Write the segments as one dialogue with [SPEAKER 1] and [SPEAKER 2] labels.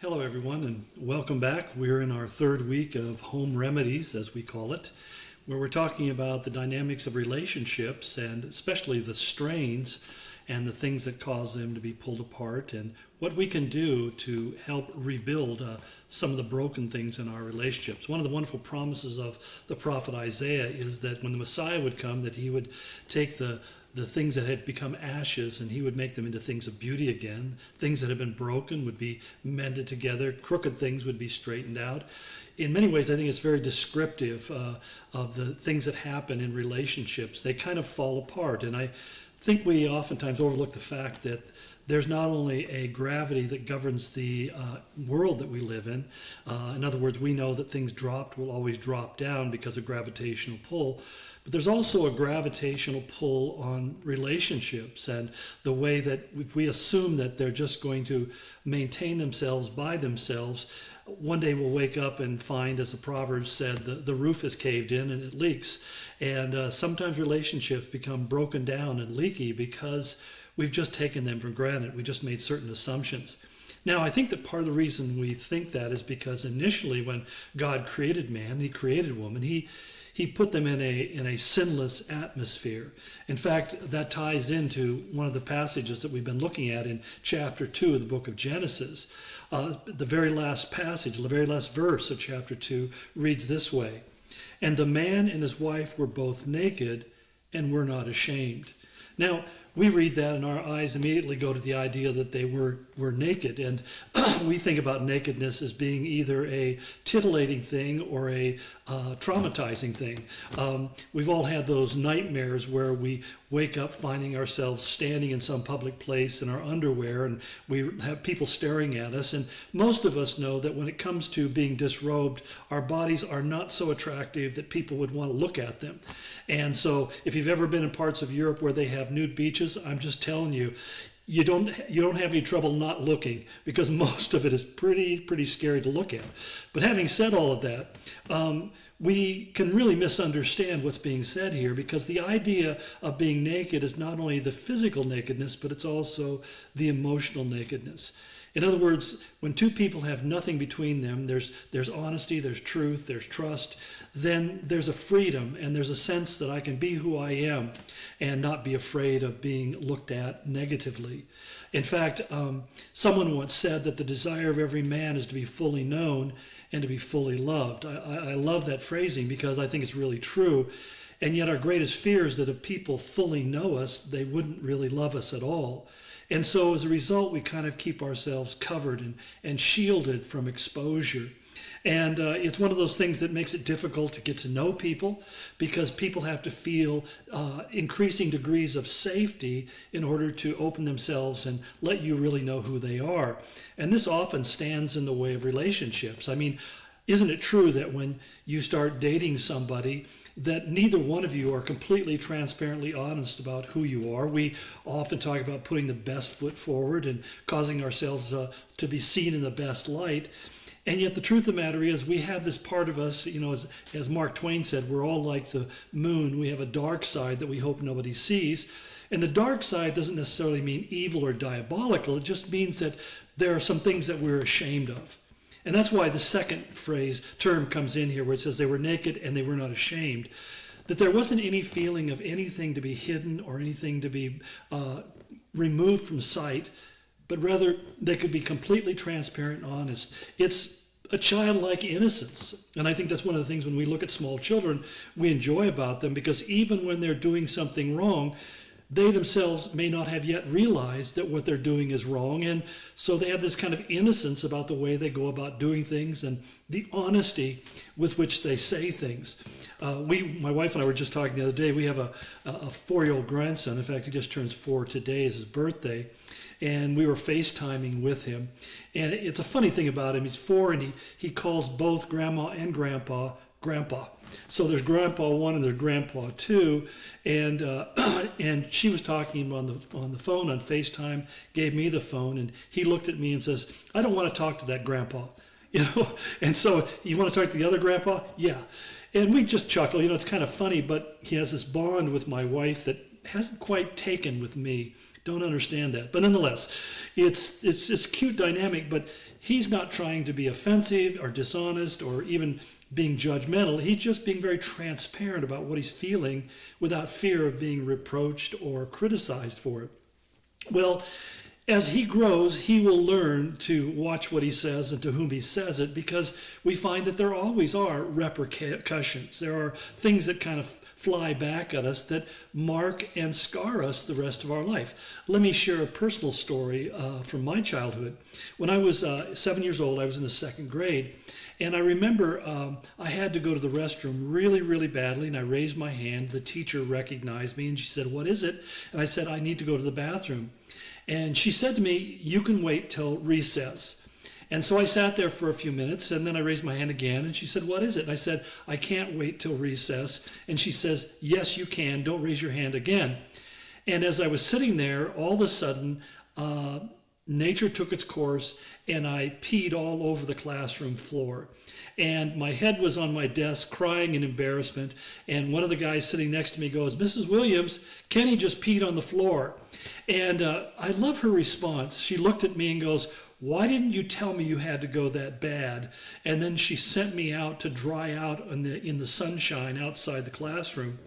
[SPEAKER 1] Hello, everyone, and welcome back. We're in our third week of Home Remedies, as we call it, where we're talking about the dynamics of relationships and especially the strains and the things that cause them to be pulled apart and what we can do to help rebuild some of the broken things in our relationships. One of the wonderful promises of the prophet Isaiah is that when the Messiah would come, that he would take the things that had become ashes and he would make them into things of beauty again. Things that had been broken would be mended together. Crooked things would be straightened out. In many ways, I think it's very descriptive of the things that happen in relationships. They kind of fall apart. And I think we oftentimes overlook the fact that there's not only a gravity that governs the world that we live in. In other words, we know that things dropped will always drop down because of gravitational pull. But there's also a gravitational pull on relationships and the way that if we assume that they're just going to maintain themselves by themselves, one day we'll wake up and find, as the Proverbs said, the roof is caved in and it leaks. And sometimes relationships become broken down and leaky because we've just taken them for granted. We just made certain assumptions. Now, I think that part of the reason we think that is because initially when God created man, he created woman, he put them in a sinless atmosphere. In fact, that ties into one of the passages that we've been looking at in chapter 2 of the book of Genesis. The very last passage, the very last verse of chapter 2 reads this way: "And the man and his wife were both naked and were not ashamed." Now, we read that and our eyes immediately go to the idea that they were naked. And we think about nakedness as being either a titillating thing or a traumatizing thing. We've all had those nightmares where we wake up finding ourselves standing in some public place in our underwear and we have people staring at us. And most of us know that when it comes to being disrobed, our bodies are not so attractive that people would want to look at them. And so if you've ever been in parts of Europe where they have nude beaches, I'm just telling you, you don't have any trouble not looking because most of it is pretty scary to look at. But having said all of that, we can really misunderstand what's being said here because the idea of being naked is not only the physical nakedness, but it's also the emotional nakedness. In other words, when two people have nothing between them, there's honesty, there's truth, there's trust, then there's a freedom and there's a sense that I can be who I am and not be afraid of being looked at negatively. In fact, someone once said that the desire of every man is to be fully known and to be fully loved. I love that phrasing because I think it's really true. And yet our greatest fear is that if people fully know us, they wouldn't really love us at all. And so as a result, we kind of keep ourselves covered and shielded from exposure. And it's one of those things that makes it difficult to get to know people because people have to feel increasing degrees of safety in order to open themselves and let you really know who they are. And this often stands in the way of relationships. I mean, isn't it true that when you start dating somebody, that neither one of you are completely transparently honest about who you are? We often talk about putting the best foot forward and causing ourselves to be seen in the best light. And yet the truth of the matter is we have this part of us, you know, as Mark Twain said, we're all like the moon. We have a dark side that we hope nobody sees. And the dark side doesn't necessarily mean evil or diabolical. It just means that there are some things that we're ashamed of. And that's why the second term comes in here where it says they were naked and they were not ashamed. That there wasn't any feeling of anything to be hidden or anything to be removed from sight, but rather they could be completely transparent and honest. It's a childlike innocence. And I think that's one of the things when we look at small children, we enjoy about them because even when they're doing something wrong, they themselves may not have yet realized that what they're doing is wrong. And so they have this kind of innocence about the way they go about doing things and the honesty with which they say things. My wife and I were just talking the other day. We have a 4-year-old grandson. In fact, he just turns 4 today is his birthday. And we were FaceTiming with him. And it's a funny thing about him. He's 4 and he calls both Grandma and Grandpa, Grandpa. So there's Grandpa 1 and there's Grandpa 2. And and she was talking on the phone on FaceTime, gave me the phone, and he looked at me and says, "I don't want to talk to that Grandpa." You know, and so, "You want to talk to the other Grandpa?" "Yeah." And we just chuckle. It's kind of funny, but he has this bond with my wife that hasn't quite taken with me. Don't understand that. But nonetheless, it's this cute dynamic, but he's not trying to be offensive or dishonest or even being judgmental. He's just being very transparent about what he's feeling without fear of being reproached or criticized for it. Well, as he grows, he will learn to watch what he says and to whom he says it, because we find that there always are repercussions. There are things that kind of fly back at us that mark and scar us the rest of our life. Let me share a personal story from my childhood. When I was 7 years old, I was in the second grade. And I remember I had to go to the restroom really, really badly, and I raised my hand. The teacher recognized me, and she said, "What is it?" And I said, "I need to go to the bathroom." And she said to me, "You can wait till recess." And so I sat there for a few minutes, and then I raised my hand again, and she said, "What is it?" And I said, "I can't wait till recess." And she says, "Yes, you can. Don't raise your hand again." And as I was sitting there, all of a sudden, nature took its course, and I peed all over the classroom floor. And my head was on my desk crying in embarrassment. And one of the guys sitting next to me goes, "Mrs. Williams, Kenny just peed on the floor." And I love her response. She looked at me and goes, "Why didn't you tell me you had to go that bad?" And then she sent me out to dry out in the sunshine outside the classroom.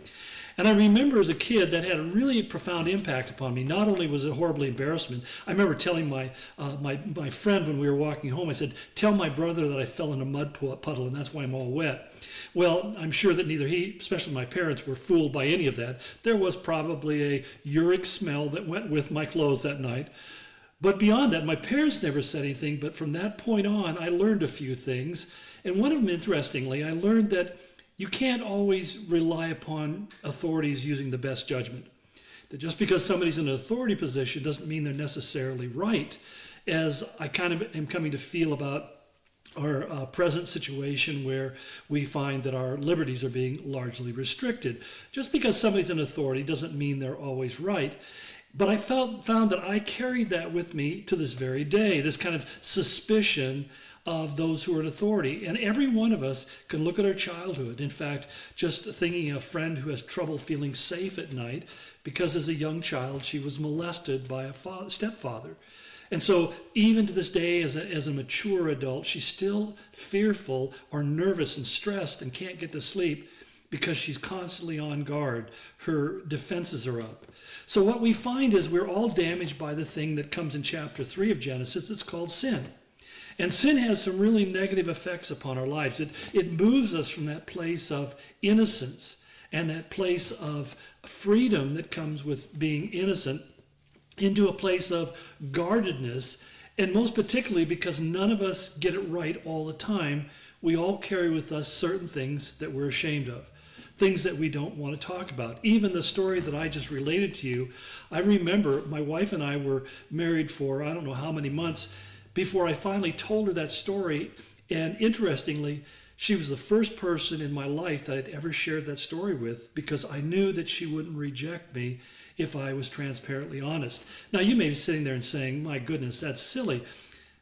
[SPEAKER 1] And I remember as a kid that had a really profound impact upon me. Not only was it horribly embarrassment, I remember telling my friend when we were walking home, I said, "Tell my brother that I fell in a mud puddle and that's why I'm all wet." Well, I'm sure that neither he, especially my parents, were fooled by any of that. There was probably a uric smell that went with my clothes that night. But beyond that, my parents never said anything. But from that point on, I learned a few things. And one of them, interestingly, I learned that you can't always rely upon authorities using the best judgment. That just because somebody's in an authority position doesn't mean they're necessarily right, as I kind of am coming to feel about our present situation where we find that our liberties are being largely restricted. Just because somebody's in authority doesn't mean they're always right. But I found that I carried that with me to this very day, this kind of suspicion of those who are in authority. And every one of us can look at our childhood. In fact, just thinking of a friend who has trouble feeling safe at night because as a young child she was molested by a stepfather. And so even to this day, as a mature adult, she's still fearful or nervous and stressed and can't get to sleep because she's constantly on guard. Her defenses are up. So what we find is we're all damaged by the thing that comes in chapter 3 of Genesis. It's called sin. And sin has some really negative effects upon our lives. It moves us from that place of innocence and that place of freedom that comes with being innocent into a place of guardedness. And most particularly because none of us get it right all the time, we all carry with us certain things that we're ashamed of, things that we don't want to talk about. Even the story that I just related to you, I remember my wife and I were married for I don't know how many months before I finally told her that story. And interestingly, she was the first person in my life that I'd ever shared that story with, because I knew that she wouldn't reject me if I was transparently honest. Now, you may be sitting there and saying, "My goodness, that's silly."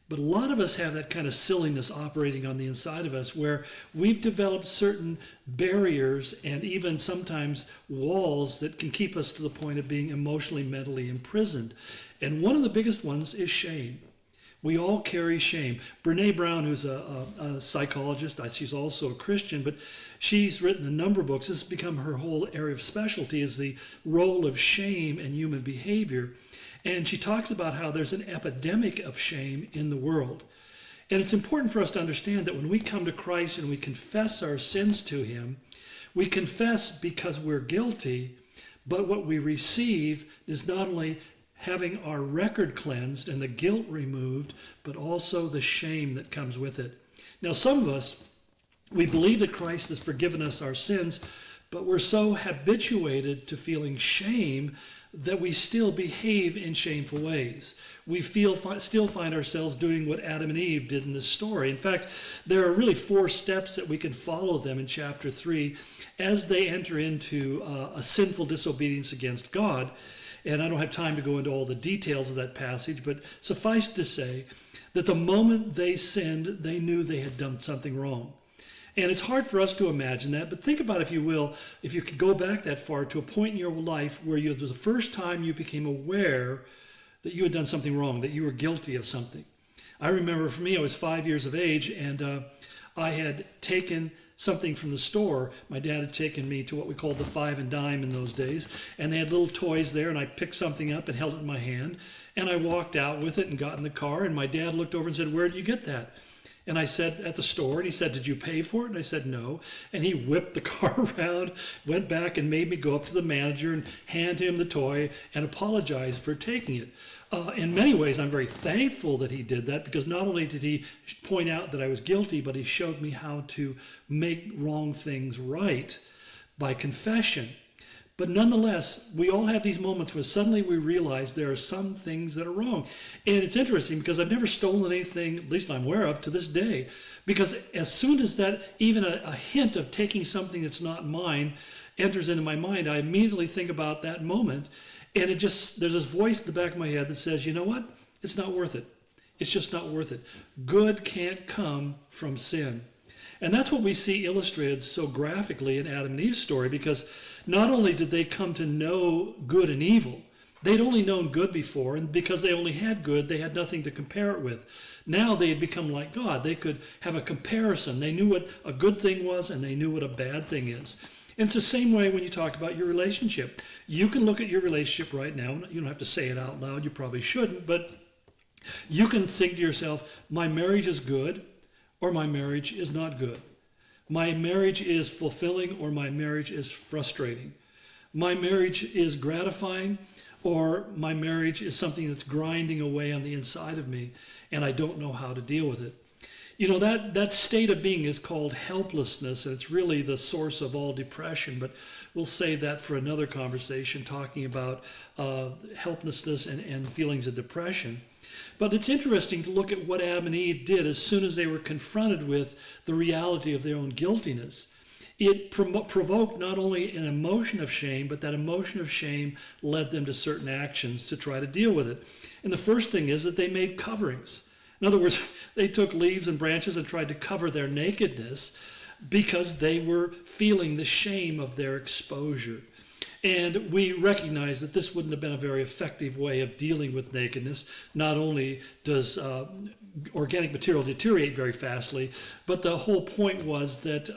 [SPEAKER 1] But a lot of us have that kind of silliness operating on the inside of us, where we've developed certain barriers and even sometimes walls that can keep us to the point of being emotionally, mentally imprisoned. And one of the biggest ones is shame. We all carry shame. Brene Brown, who's a psychologist, she's also a Christian, but she's written a number of books. This has become her whole area of specialty, is the role of shame in human behavior. And she talks about how there's an epidemic of shame in the world. And it's important for us to understand that when we come to Christ and we confess our sins to him, we confess because we're guilty, but what we receive is not only having our record cleansed and the guilt removed, but also the shame that comes with it. Now, some of us, we believe that Christ has forgiven us our sins, but we're so habituated to feeling shame that we still behave in shameful ways. We still find ourselves doing what Adam and Eve did in this story. In fact, there are really 4 steps that we can follow them in chapter 3 as they enter into a sinful disobedience against God. And I don't have time to go into all the details of that passage, but suffice to say that the moment they sinned, they knew they had done something wrong. And it's hard for us to imagine that, but think about, if you will, if you could go back that far to a point in your life where it was the first time you became aware that you had done something wrong, that you were guilty of something. I remember for me, I was 5 years of age, and I had taken something from the store. My dad had taken me to what we called the Five and Dime in those days, and they had little toys there, and I picked something up and held it in my hand, and I walked out with it and got in the car, and my dad looked over and said, "Where did you get that?" And I said, "At the store." And he said, "Did you pay for it?" And I said, "No." And he whipped the car around, went back and made me go up to the manager and hand him the toy and apologize for taking it. In many ways, I'm very thankful that he did that, because not only did he point out that I was guilty, but he showed me how to make wrong things right by confession. But nonetheless, we all have these moments where suddenly we realize there are some things that are wrong. And it's interesting, because I've never stolen anything, at least I'm aware of, to this day. Because as soon as that, even a hint of taking something that's not mine enters into my mind, I immediately think about that moment. And there's this voice in the back of my head that says, you know what? It's not worth it. It's just not worth it. Good can't come from sin. And that's what we see illustrated so graphically in Adam and Eve's story, because not only did they come to know good and evil, they'd only known good before, and because they only had good, they had nothing to compare it with. Now they had become like God. They could have a comparison. They knew what a good thing was, and they knew what a bad thing is. And it's the same way when you talk about your relationship. You can look at your relationship right now. You don't have to say it out loud. You probably shouldn't. But you can think to yourself, my marriage is good, or my marriage is not good. My marriage is fulfilling, or my marriage is frustrating. My marriage is gratifying, or my marriage is something that's grinding away on the inside of me, and I don't know how to deal with it. You know, that state of being is called helplessness, and it's really the source of all depression. But we'll save that for another conversation, talking about helplessness and feelings of depression. But it's interesting to look at what Adam and Eve did as soon as they were confronted with the reality of their own guiltiness. It provoked not only an emotion of shame, but that emotion of shame led them to certain actions to try to deal with it. And the first thing is that they made coverings. In other words, they took leaves and branches and tried to cover their nakedness because they were feeling the shame of their exposure. And we recognize that this wouldn't have been a very effective way of dealing with nakedness. Not only does organic material deteriorate very fastly, but the whole point was that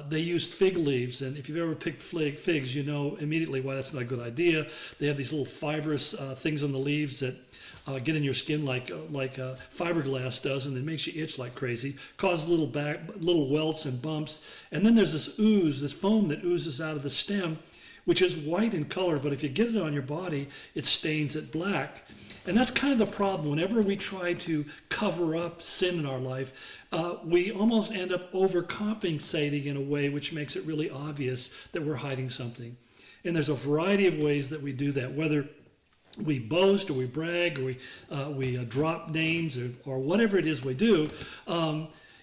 [SPEAKER 1] they used fig leaves. And if you've ever picked figs, you know immediately why that's not a good idea. They have these little fibrous things on the leaves that get in your skin like fiberglass does, and it makes you itch like crazy, causes little welts and bumps. And then there's this ooze, this foam that oozes out of the stem, which is white in color, but if you get it on your body, it stains it black. And that's kind of the problem. Whenever we try to cover up sin in our life, we almost end up overcompensating in a way which makes it really obvious that we're hiding something. And there's a variety of ways that we do that, whether we boast or we brag or we drop names or whatever it is we do.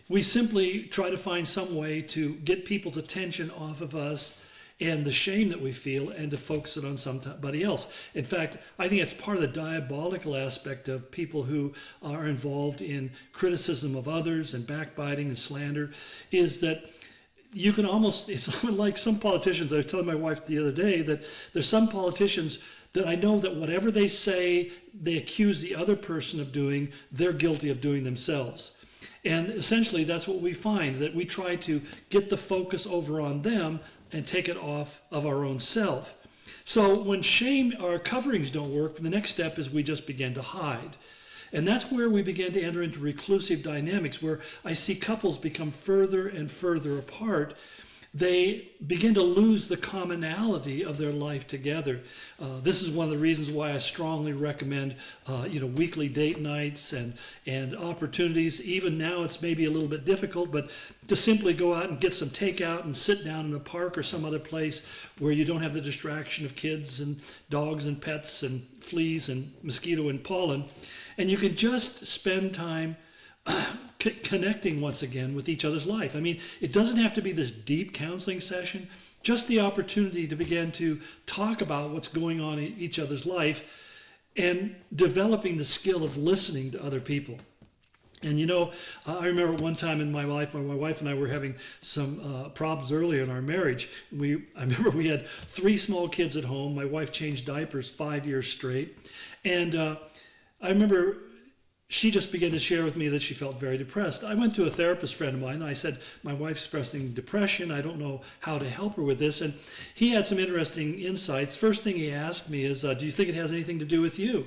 [SPEAKER 1] We simply try to find some way to get people's attention off of us and the shame that we feel, and to focus it on somebody else. In fact, I think it's part of the diabolical aspect of people who are involved in criticism of others and backbiting and slander, is that you can almost, it's like some politicians. I was telling my wife the other day that there's some politicians that I know that whatever they say, they accuse the other person of doing, they're guilty of doing themselves. And essentially that's what we find, that we try to get the focus over on them and take it off of our own self. So when shame, our coverings don't work, the next step is we just begin to hide. And that's where we begin to enter into reclusive dynamics, where I see couples become further and further apart. They begin to lose the commonality of their life together. This is one of the reasons why I strongly recommend, weekly date nights and opportunities. Even now, it's maybe a little bit difficult, but to simply go out and get some takeout and sit down in a park or some other place where you don't have the distraction of kids and dogs and pets and fleas and mosquito and pollen, and you can just spend time connecting once again with each other's life. I mean, it doesn't have to be this deep counseling session, just the opportunity to begin to talk about what's going on in each other's life and developing the skill of listening to other people. And I remember one time in my life, my wife and I were having some problems earlier in our marriage. I remember we had 3 small kids at home. My wife changed diapers 5 years straight. And I remember she just began to share with me that she felt very depressed. I went to a therapist friend of mine, and I said, my wife's expressing depression. I don't know how to help her with this. And he had some interesting insights. First thing he asked me is, do you think it has anything to do with you?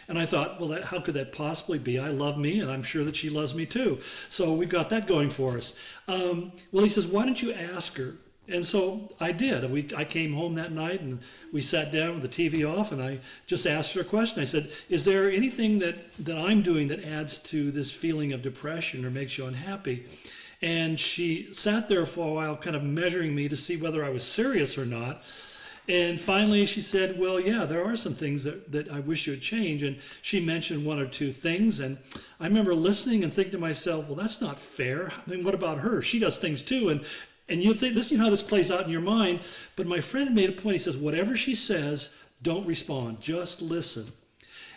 [SPEAKER 1] And I thought, well, how could that possibly be? I love me, and I'm sure that she loves me too. So we've got that going for us. Well, he says, why don't you ask her? And so I did. I came home that night, and we sat down with the TV off, and I just asked her a question. I said, is there anything that I'm doing that adds to this feeling of depression or makes you unhappy? And she sat there for a while, kind of measuring me to see whether I was serious or not. And finally she said, well, yeah, there are some things that I wish you would change. And she mentioned 1 or 2 things. And I remember listening and thinking to myself, well, that's not fair. I mean, what about her? She does things too. And you think, listen how this plays out in your mind. But my friend made a point. He says, whatever she says, don't respond. Just listen.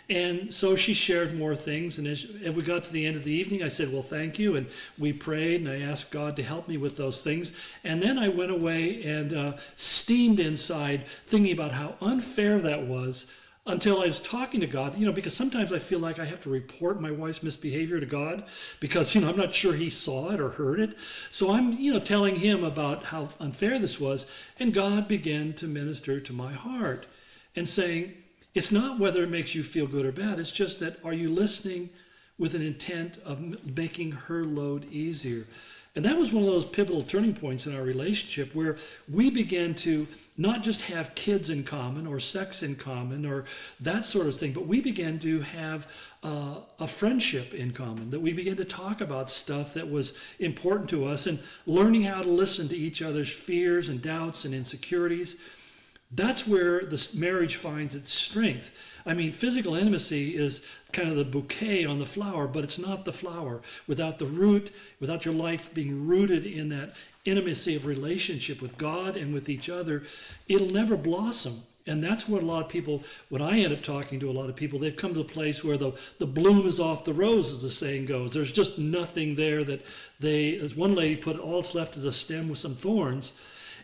[SPEAKER 1] And so she shared more things. And as we got to the end of the evening, I said, well, thank you. And we prayed, and I asked God to help me with those things. And then I went away and steamed inside, thinking about how unfair that was, until I was talking to God, because sometimes I feel like I have to report my wife's misbehavior to God because, I'm not sure he saw it or heard it. So I'm, telling him about how unfair this was. And God began to minister to my heart and saying, it's not whether it makes you feel good or bad. It's just that, are you listening with an intent of making her load easier? And that was one of those pivotal turning points in our relationship where we began to not just have kids in common or sex in common or that sort of thing, but we began to have a friendship in common, that we began to talk about stuff that was important to us and learning how to listen to each other's fears and doubts and insecurities. That's where this marriage finds its strength. I mean, physical intimacy is kind of the bouquet on the flower, but it's not the flower. Without the root, without your life being rooted in that intimacy of relationship with God and with each other, it'll never blossom. And that's what a lot of people, when I end up talking to a lot of people, they've come to a place where the bloom is off the rose, as the saying goes. There's just nothing there that as one lady put it, all that's left is a stem with some thorns.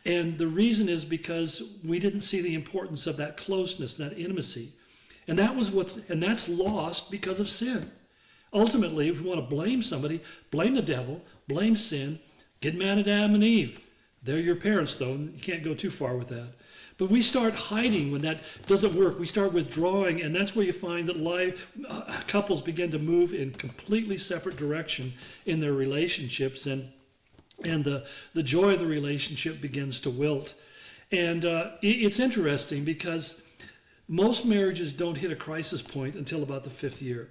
[SPEAKER 1] And the reason is because we didn't see the importance of that closeness, that intimacy. And that's lost because of sin. Ultimately, if we want to blame somebody, blame the devil, blame sin, get mad at Adam and Eve. They're your parents, though, and you can't go too far with that. But we start hiding when that doesn't work. We start withdrawing, and that's where you find that couples begin to move in completely separate direction in their relationships, and the joy of the relationship begins to wilt. And it's interesting because most marriages don't hit a crisis point until about the 5th year.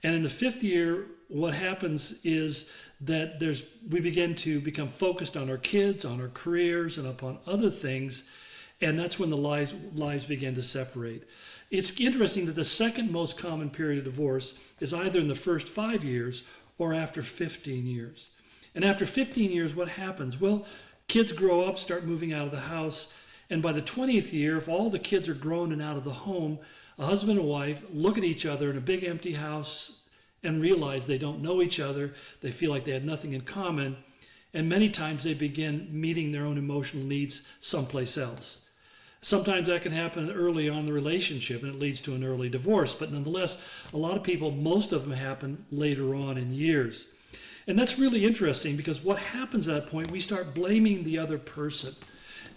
[SPEAKER 1] And in the 5th year, what happens is that we begin to become focused on our kids, on our careers, and upon other things. And that's when the lives begin to separate. It's interesting that the second most common period of divorce is either in the first 5 years or after 15 years. And after 15 years, what happens? Well, kids grow up, start moving out of the house. And by the 20th year, if all the kids are grown and out of the home, a husband and wife look at each other in a big empty house and realize they don't know each other. They feel like they have nothing in common. And many times they begin meeting their own emotional needs someplace else. Sometimes that can happen early on in the relationship and it leads to an early divorce. But nonetheless, a lot of people, most of them happen later on in years. And that's really interesting because what happens at that point, we start blaming the other person.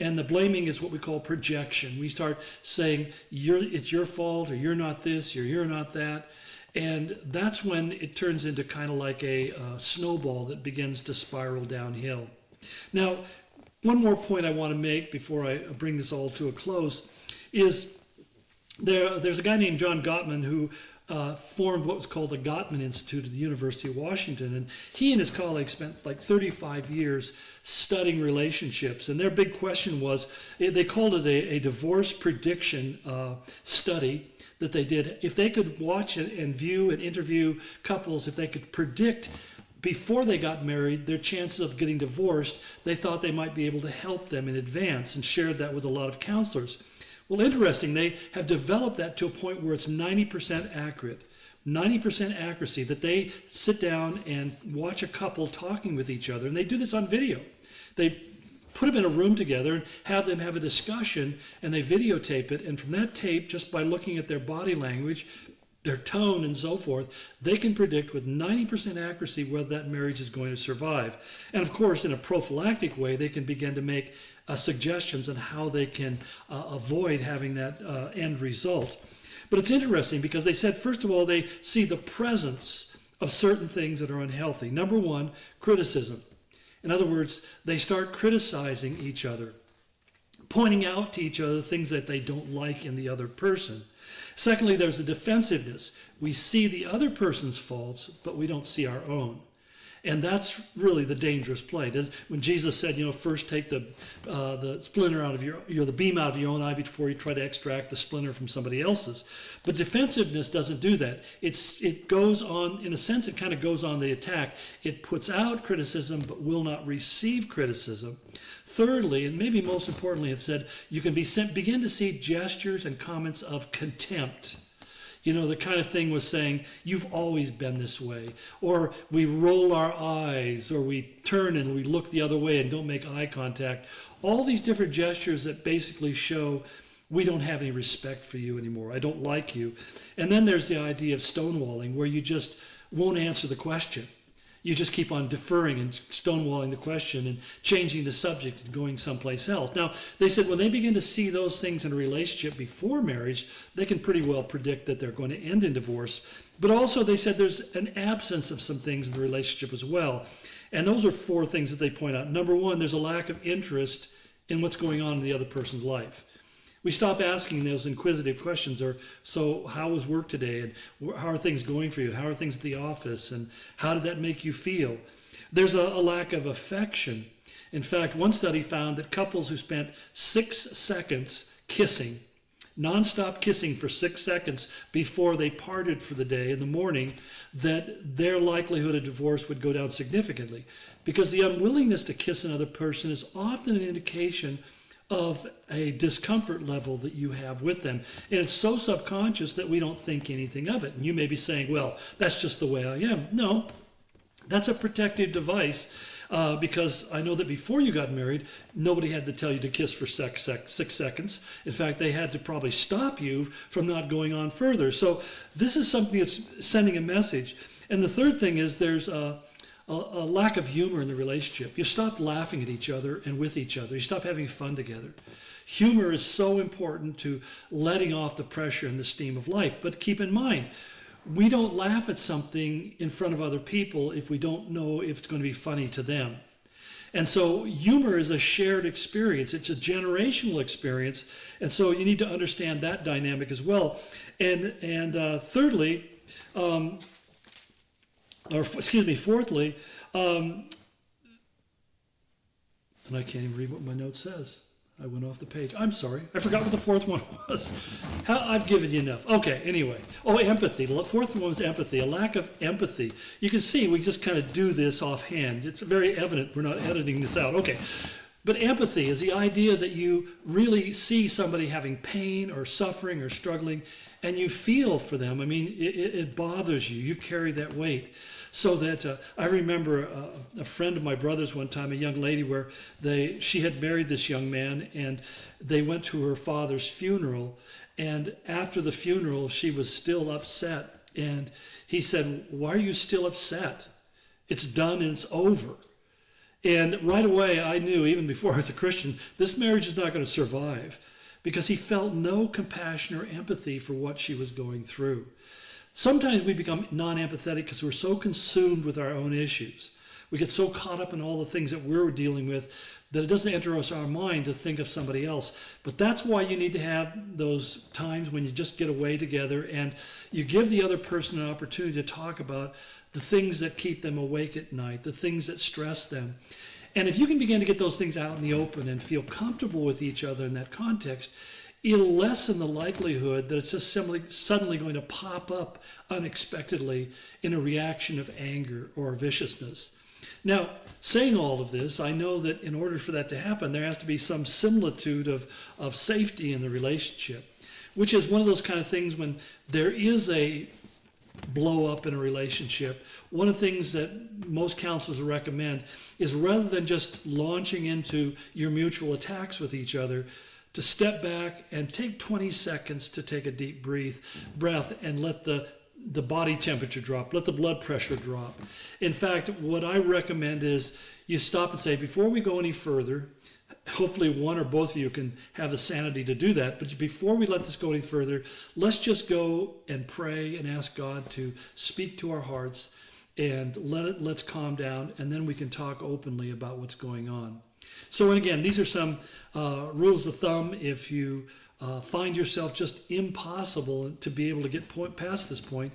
[SPEAKER 1] And the blaming is what we call projection. We start saying, it's your fault, or you're not this, or you're not that. And that's when it turns into kind of like a snowball that begins to spiral downhill. Now, one more point I want to make before I bring this all to a close is there's a guy named John Gottman who formed what was called the Gottman Institute at the University of Washington. And he and his colleagues spent like 35 years studying relationships. And their big question was, they called it a divorce prediction study that they did. If they could watch and view and interview couples, if they could predict before they got married their chances of getting divorced, they thought they might be able to help them in advance, and shared that with a lot of counselors. Well, interesting, they have developed that to a point where it's 90% accurate. 90% accuracy, that they sit down and watch a couple talking with each other, and they do this on video. They put them in a room together and have them have a discussion, and they videotape it, and from that tape, just by looking at their body language, their tone and so forth, they can predict with 90% accuracy whether that marriage is going to survive. And of course, in a prophylactic way, they can begin to make suggestions on how they can avoid having that end result. But it's interesting because they said, first of all, they see the presence of certain things that are unhealthy. Number one, criticism. In other words, they start criticizing each other, pointing out to each other things that they don't like in the other person. Secondly, there's the defensiveness. We see the other person's faults, but we don't see our own. And that's really the dangerous place. When Jesus said, first take the splinter out of the beam out of your own eye before you try to extract the splinter from somebody else's. But defensiveness doesn't do that. It goes on, in a sense, it kind of goes on the attack. It puts out criticism, but will not receive criticism. Thirdly, and maybe most importantly, it said, you can begin to see gestures and comments of contempt. The kind of thing was saying, you've always been this way. Or we roll our eyes, or we turn and we look the other way and don't make eye contact. All these different gestures that basically show we don't have any respect for you anymore. I don't like you. And then there's the idea of stonewalling, where you just won't answer the question. You just keep on deferring and stonewalling the question and changing the subject and going someplace else. Now, they said when they begin to see those things in a relationship before marriage, they can pretty well predict that they're going to end in divorce. But also they said there's an absence of some things in the relationship as well. And those are four things that they point out. Number one, there's a lack of interest in what's going on in the other person's life. We stop asking those inquisitive questions, or so how was work today, and how are things going for you, and how are things at the office, and how did that make you feel? There's a lack of affection. In fact, one study found that couples who spent 6 seconds kissing, nonstop kissing for 6 seconds before they parted for the day in the morning, that their likelihood of divorce would go down significantly, because the unwillingness to kiss another person is often an indication of a discomfort level that you have with them. And it's so subconscious that we don't think anything of it. And you may be saying, well, that's just the way I am. No, that's a protective device, because I know that before you got married, nobody had to tell you to kiss for 6 seconds. In fact, they had to probably stop you from not going on further. So this is something that's sending a message. And the third thing is there's a lack of humor in the relationship. You stop laughing at each other and with each other. You stop having fun together. Humor is so important to letting off the pressure and the steam of life. But keep in mind, we don't laugh at something in front of other people if we don't know if it's going to be funny to them. And so humor is a shared experience. It's a generational experience. And so you need to understand that dynamic as well. And thirdly, fourthly, and I can't even read what my note says. I went off the page. I'm sorry. I forgot what the fourth one was. I've given you enough. Okay, anyway. Oh, empathy. The fourth one was empathy, a lack of empathy. You can see we just kind of do this offhand. It's very evident we're not editing this out. Okay. But empathy is the idea that you really see somebody having pain or suffering or struggling, and you feel for them. I mean, it bothers you. You carry that weight. So that I remember a friend of my brother's one time, a young lady, where she had married this young man, and they went to her father's funeral. And after the funeral, she was still upset. And he said, "Why are you still upset? It's done and it's over." And right away, I knew, even before I was a Christian, this marriage is not going to survive, because he felt no compassion or empathy for what she was going through. Sometimes we become non-empathetic because we're so consumed with our own issues. We get so caught up in all the things that we're dealing with that it doesn't enter our mind to think of somebody else. But that's why you need to have those times when you just get away together and you give the other person an opportunity to talk about the things that keep them awake at night, the things that stress them. And if you can begin to get those things out in the open and feel comfortable with each other in that context, it'll lessen the likelihood that it's just suddenly going to pop up unexpectedly in a reaction of anger or viciousness. Now, saying all of this, I know that in order for that to happen, there has to be some similitude of safety in the relationship, which is one of those kind of things when there is a blow up in a relationship, one of the things that most counselors recommend is, rather than just launching into your mutual attacks with each other, to step back and take 20 seconds to take a deep breath and let the body temperature drop, let the blood pressure drop. In fact, what I recommend is you stop and say, before we go any further, hopefully one or both of you can have the sanity to do that, but before we let this go any further, let's just go and pray and ask God to speak to our hearts, and let's calm down, and then we can talk openly about what's going on. So, and again, these are some rules of thumb. If you find yourself just impossible to be able to get past this point,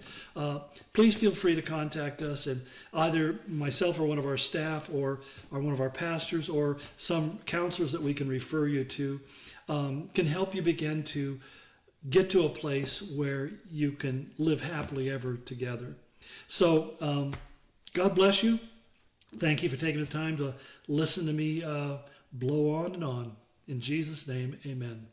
[SPEAKER 1] please feel free to contact us, and either myself or one of our staff or one of our pastors or some counselors that we can refer you to can help you begin to get to a place where you can live happily ever together. So God bless you. Thank you for taking the time to listen to me blow on and on. In Jesus' name, amen.